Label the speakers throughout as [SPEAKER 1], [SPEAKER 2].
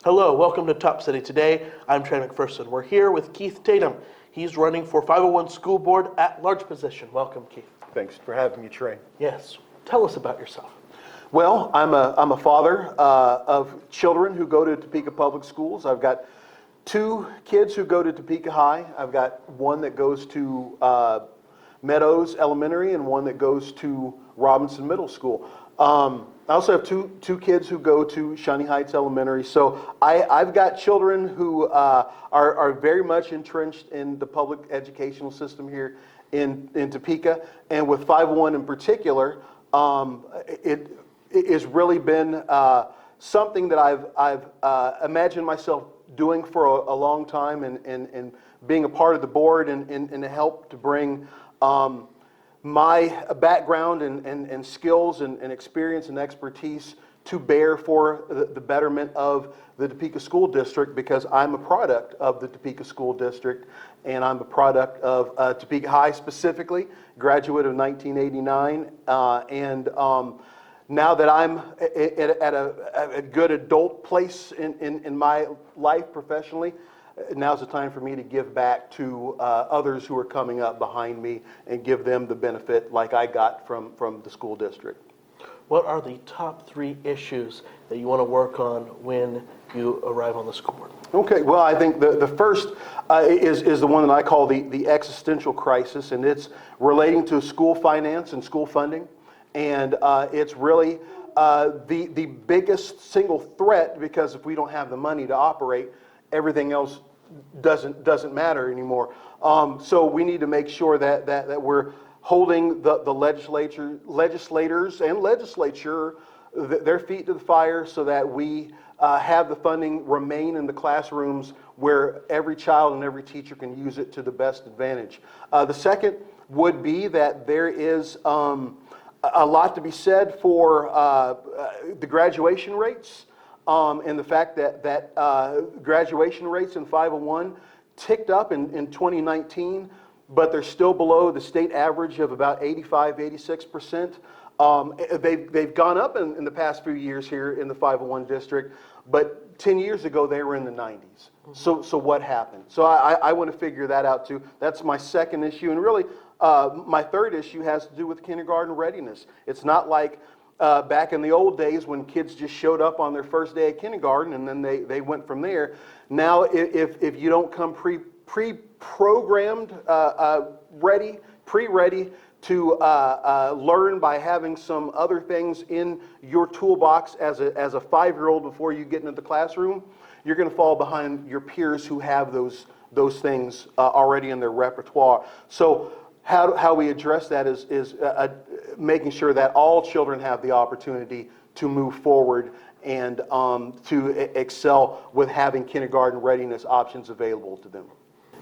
[SPEAKER 1] Hello, welcome to Top City Today. I'm Trey McPherson. We're here with Keith Tatum. He's running for 501 School Board at large position. Welcome, Keith.
[SPEAKER 2] Thanks for having me, Trey.
[SPEAKER 1] Yes. Tell us about yourself.
[SPEAKER 2] Well, I'm a father of children who go to Topeka Public Schools. I've got two kids who go to Topeka High. I've got one that goes to Meadows Elementary and one that goes to Robinson Middle School. I also have two kids who go to Shawnee Heights Elementary. So I've got children who are very much entrenched in the public educational system here in Topeka. And with 501 in particular, it has really been something that I've imagined myself doing for a long time, and being a part of the board and to help to bring my background and skills and experience and expertise to bear for the betterment of the Topeka School District, because I'm a product of the Topeka School District, and I'm a product of Topeka High specifically, graduate of 1989, and now that I'm at a good adult place in my life professionally, now's the time for me to give back to others who are coming up behind me and give them the benefit like I got from the school district.
[SPEAKER 1] What are the top 3 issues that you want to work on when you arrive on the school board?
[SPEAKER 2] Okay, well, I think the first is the one that I call the existential crisis, and it's relating to school finance and school funding. And it's really the biggest single threat, because if we don't have the money to operate, everything else doesn't matter anymore. So we need to make sure that we're holding the legislators and legislature their feet to the fire, so that we have the funding remain in the classrooms where every child and every teacher can use it to the best advantage. The second would be that there is a lot to be said for the graduation rates, and the fact that graduation rates in 501 ticked up in 2019, but they're still below the state average of about 85-86%. They've gone up in the past few years here in the 501 district, but 10 years ago they were in the 90s. So what happened? So I want to figure that out too. That's my second issue, and really my third issue has to do with kindergarten readiness. It's not like back in the old days when kids just showed up on their first day of kindergarten and then they went from there. Now, if you don't come pre-programmed, pre-ready to learn by having some other things in your toolbox as a 5-year-old before you get into the classroom, you're going to fall behind your peers who have those things already in their repertoire. So how we address that is making sure that all children have the opportunity to move forward and to excel with having kindergarten readiness options available to them.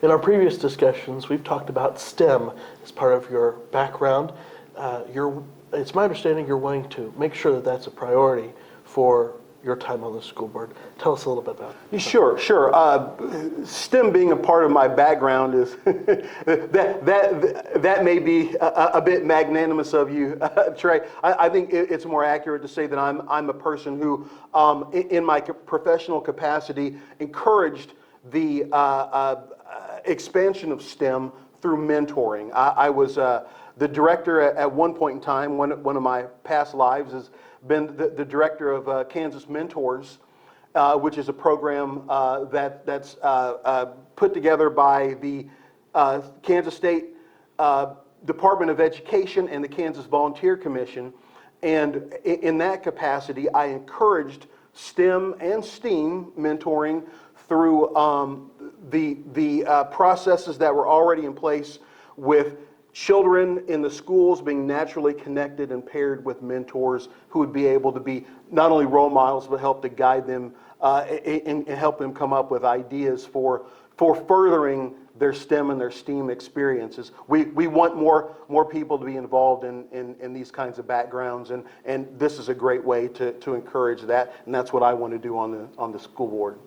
[SPEAKER 1] In our previous discussions, we've talked about STEM as part of your background. It's my understanding you're wanting to make sure that that's a priority for your time on the school board. Tell us a little bit about it.
[SPEAKER 2] Sure. STEM being a part of my background is that may be a bit magnanimous of you, Trey. I think it's more accurate to say that I'm a person who, in my professional capacity, encouraged the expansion of STEM through mentoring. I was the director at one point in time. One of my past lives has been the director of Kansas Mentors, which is a program that's put together by the Kansas State Department of Education and the Kansas Volunteer Commission. And in that capacity, I encouraged STEM and STEAM mentoring through the processes that were already in place, with children in the schools being naturally connected and paired with mentors who would be able to be not only role models, but help to guide them and help them come up with ideas for furthering their STEM and their STEAM experiences. We want more people to be involved in these kinds of backgrounds, and this is a great way to encourage that, and that's what I want to do on the school board.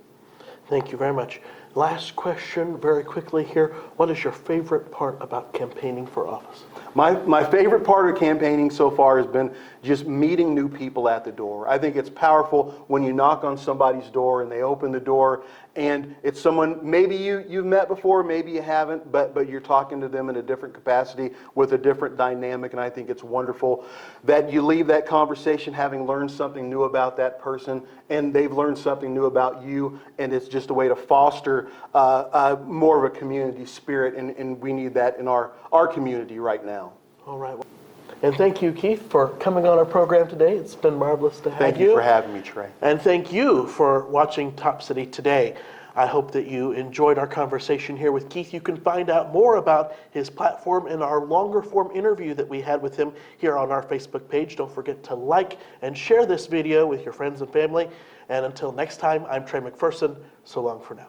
[SPEAKER 1] Thank you very much. question, very quickly here. What is your favorite part about campaigning for office?
[SPEAKER 2] My favorite part of campaigning so far has been just meeting new people at the door. I think it's powerful when you knock on somebody's door and they open the door and it's someone maybe you've met before, maybe you haven't, but you're talking to them in a different capacity with a different dynamic, and I think it's wonderful that you leave that conversation having learned something new about that person and they've learned something new about you, and it's just a way to foster more of a community spirit, and we need that in our community right now.
[SPEAKER 1] All right. And thank you, Keith, for coming on our program today. It's been marvelous to have you.
[SPEAKER 2] Thank you for having me, Trey.
[SPEAKER 1] And thank you for watching Top City Today. I hope that you enjoyed our conversation here with Keith. You can find out more about his platform in our longer form interview that we had with him here on our Facebook page. Don't forget to like and share this video with your friends and family. And until next time, I'm Trey McPherson. So long for now.